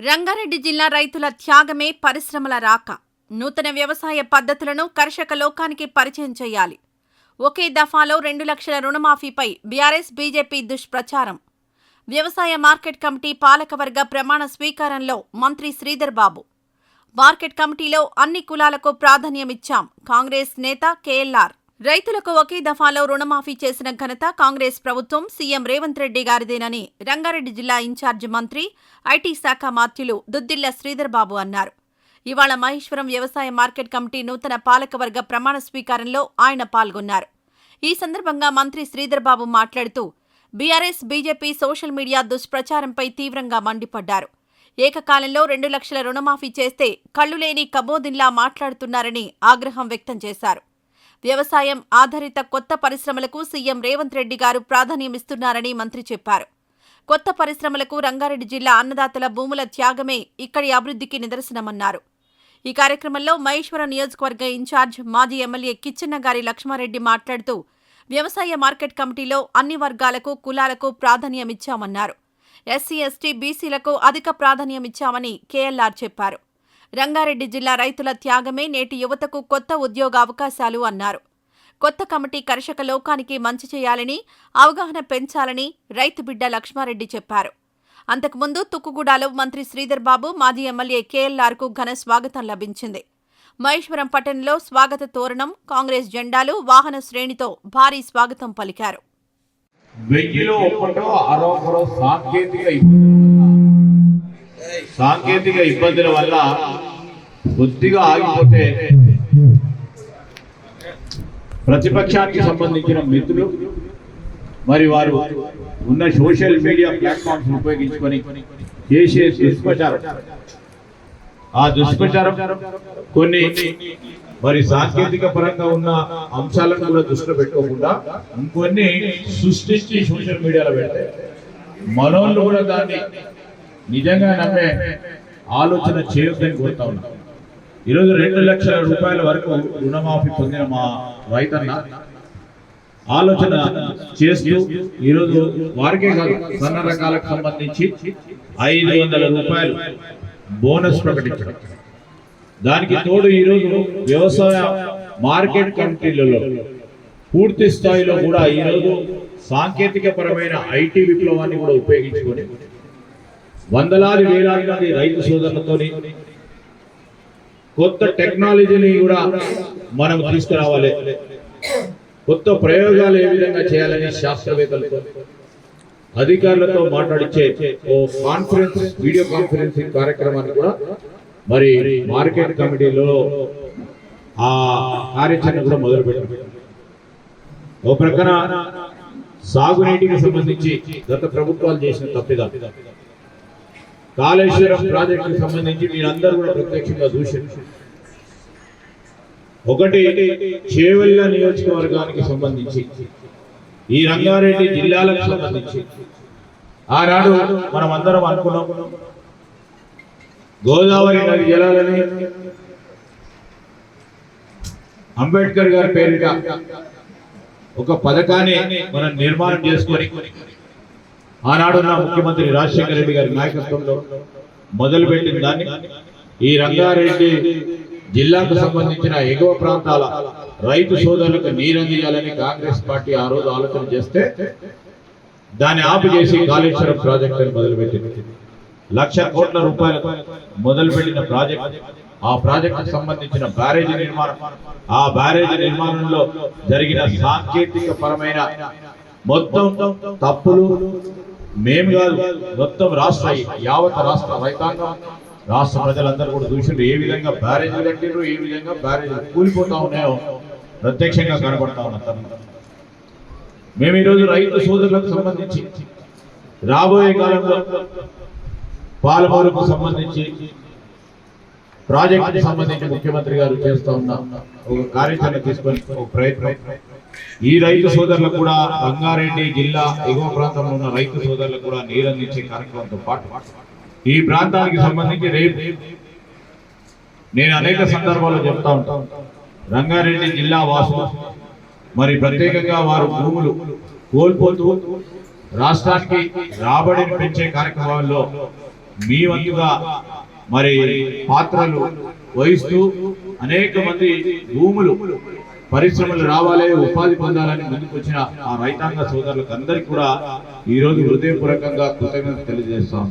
రంగారెడ్డి జిల్లా రైతుల త్యాగమే పరిశ్రమల రాక. నూతన వ్యవసాయ పద్ధతులను కర్షక లోకానికి పరిచయం చేయాలి. ఒకే దఫాలో 2 లక్షల రుణమాఫీపై బీఆర్ఎస్ బీజేపీ దుష్ప్రచారం. వ్యవసాయ మార్కెట్ కమిటీ పాలకవర్గ ప్రమాణ స్వీకారంలో మంత్రి శ్రీధర్ బాబు. మార్కెట్ కమిటీలో అన్ని కులాలకు ప్రాధాన్యమిచ్చాం కాంగ్రెస్ నేత కేఎల్ఆర్. రైతులకు ఒకే దఫాలో రుణమాఫీ చేసిన ఘనత కాంగ్రెస్ ప్రభుత్వం సీఎం రేవంత్ రెడ్డి గారిదేనని రంగారెడ్డి జిల్లా ఇన్ఛార్జి మంత్రి, ఐటీ శాఖ మాత్యులు దుద్దిళ్ల శ్రీధర్ బాబు అన్నారు. ఇవాళ మహేశ్వరం వ్యవసాయ మార్కెట్ కమిటీ నూతన పాలకవర్గ ప్రమాణ స్వీకారంలో ఆయన పాల్గొన్నారు. ఈ సందర్భంగా మంత్రి శ్రీధర్ బాబు మాట్లాడుతూ బీఆర్ఎస్ బీజేపీ సోషల్ మీడియా దుష్ప్రచారంపై తీవ్రంగా మండిపడ్డారు. ఏకకాలంలో 2 లక్షల రుణమాఫీ చేస్తే కళ్లులేని కబోదిన్లా మాట్లాడుతున్నారని ఆగ్రహం వ్యక్తం చేశారు. వ్యవసాయం ఆధారిత కొత్త పరిశ్రమలకు సీఎం రేవంత్ రెడ్డి గారు ప్రాధాన్యమిస్తున్నారని మంత్రి చెప్పారు. కొత్త పరిశ్రమలకు రంగారెడ్డి జిల్లా అన్నదాతల భూముల త్యాగమే ఇక్కడి అభివృద్ధికి నిదర్శనమన్నారు. ఈ కార్యక్రమంలో మహేశ్వరం నియోజకవర్గ ఇన్ఛార్జ్ మాజీ ఎమ్మెల్యే కిచ్చెన్నగారి లక్ష్మారెడ్డి మాట్లాడుతూ వ్యవసాయ మార్కెట్ కమిటీలో అన్ని వర్గాలకు కులాలకు ప్రాధాన్యమిచ్చామన్నారు. ఎస్సీ ఎస్టీ బీసీలకు అధిక ప్రాధాన్యమిచ్చామని కేఎల్ఆర్ చెప్పారు. రంగారెడ్డి జిల్లా రైతుల త్యాగమే నేటి యువతకు కొత్త ఉద్యోగ అవకాశాలు అన్నారు. కొత్త కమిటీ కర్షక లోకానికి మంచి చేయాలని, అవగాహన పెంచాలని రైతు బిడ్డ లక్ష్మారెడ్డి చెప్పారు. అంతకుముందు తుక్కుగూడలో మంత్రి శ్రీధర్ బాబు, మాజీ ఎమ్మెల్యే కేఎల్ఆర్కు ఘన స్వాగతం లభించింది. మహేశ్వరం పట్టణంలో స్వాగత తోరణం, కాంగ్రెస్ జెండాలు, వాహన శ్రేణితో భారీ స్వాగతం పలికారు. సాంకేతిక ఇబ్బందుల వల్ల కొద్దిగా ఆగిపోతే ప్రతిపక్షానికి సంబంధించిన మిత్రులు మరి వారు ఉన్న సోషల్ మీడియా ప్లాట్ఫామ్స్ ఉపయోగించుకొని చేసే దుష్ప్రచారం, ఆ దుష్ప్రచారం కొన్ని మరి సాంకేతిక పరంగా ఉన్న అంశాలను కూడా దృష్టిలో పెట్టుకోకుండా ఇంకొన్ని సృష్టించి సోషల్ మీడియాలో పెడితే మనోళ్ళు కూడా దాన్ని నిజంగా నమ్మే ఆలోచన చేయొద్దని కోరుతా ఉన్నాం. ఈరోజు 2 లక్షల రూపాయల వరకు రుణమాఫీ పొందిన మా రైతన్న ఆలోచన చేస్తూ ఈరోజు వారికే కాదు సన్న రకాలకు సంబంధించి 500 రూపాయలు బోనస్ ప్రకటించడం. దానికి తోడు ఈరోజు వ్యవసాయ మార్కెట్ కమిటీలలో పూర్తి స్థాయిలో కూడా ఈరోజు సాంకేతిక పరమైన ఐటీ విప్లవాన్ని కూడా ఉపయోగించుకొని వందలాది వేలాది మంది రైతు సోదరులతో కొత్త టెక్నాలజీని కూడా మనం తీసుకురావాలి, కొత్త ప్రయోగాలు ఏ విధంగా చేయాలని శాస్త్రవేత్తలతో అధికారులతో మాట్లాడించే ఓ కాన్ఫరెన్స్, వీడియో కాన్ఫరెన్సింగ్ కార్యక్రమాన్ని కూడా మరి మార్కెట్ కమిటీలో ఆ కార్యాచరణ కూడా మొదలుపెట్టారు. ఓ ప్రక్కన సాగునీటికి సంబంధించి గత ప్రభుత్వాలు చేసిన తప్పిదా, కాళేశ్వరం ప్రాజెక్టుకు సంబంధించి మీరందరూ కూడా ప్రత్యక్షంగా చూశారు. ఒకటి చేవెళ్ళ నియోజకవర్గానికి సంబంధించి, ఈ రంగారెడ్డి జిల్లాలకు సంబంధించి ఆనాడు మనం అందరం అనుకున్నాం గోదావరి నది జలాలని అంబేద్కర్ గారి పేరిట ఒక పథకాన్ని మనం నిర్మాణం చేసుకొని ఆనాడున్న ముఖ్యమంత్రి రాజశేఖర రెడ్డి గారి నాయకత్వంలో మొదలుపెట్టిన దాన్ని ఈ రంగారెడ్డి జిల్లాకు సంబంధించిన ఎగువ ప్రాంతాల రైతు సోదరులకు నీరందియాలని కాంగ్రెస్ పార్టీ ఆ రోజు ఆలోచన చేస్తే దాన్ని ఆపు చేసి కాళేశ్వరం ప్రాజెక్టును మొదలుపెట్టింది. 1,00,000 కోట్ల రూపాయలు మొదలుపెట్టిన ప్రాజెక్ట్, ఆ ప్రాజెక్టుకు సంబంధించిన బ్యారేజీ నిర్మాణం, ఆ బ్యారేజీ నిర్మాణంలో జరిగిన సాంకేతిక పరమైన మొత్తం తప్పులు మేము కాదు, మొత్తం యావత్ రాష్ట్ర రైతాంగం, రాష్ట్ర ప్రజలందరూ కూడా చూసిండ్రు. ఏ విధంగా బ్యారేజీలు కట్టిండ్రు, ఏ విధంగా బ్యారేజీలు కూలిపోతా ఉన్నాయో ప్రత్యక్షంగా కనబడతా ఉన్నాం. మేము ఈరోజు రైతు సోదరులకు సంబంధించి రాబోయే కాలంలో పాలమూరుకు సంబంధించి ప్రాజెక్టుకు సంబంధించి ముఖ్యమంత్రి గారు చేస్తూ ఉన్న ఒక కార్యాచరణ తీసుకొని ఒక ప్రయత్నం ఈ రైతు సోదరులకు కూడా, రంగారెడ్డి జిల్లా ఎగువ ప్రాంతంలో ఉన్న రైతు సోదరులకు కూడా నీరందించే కార్యక్రమంతో పాటు ఈ ప్రాంతానికి సంబంధించి రేపు నేను అనేక సందర్భాల్లో చెప్తా ఉంటాను, రంగారెడ్డి జిల్లా వాసులు మరి ప్రత్యేకంగా వారు భూములు కోల్పోతూ రాష్ట్రానికి రాబడిని పెంచే కార్యక్రమాల్లో మీ వంతుగా మరి పాత్రలు వహిస్తూ అనేక మంది భూములు పరిశ్రమలు రావాలి, ఉపాధి పొందాలని ముందుకు వచ్చిన ఆ రైతాంగ సోదరులకు అందరికీ కూడా ఈ రోజు హృదయపూర్వకంగా కృతజ్ఞతలు తెలియజేస్తాం.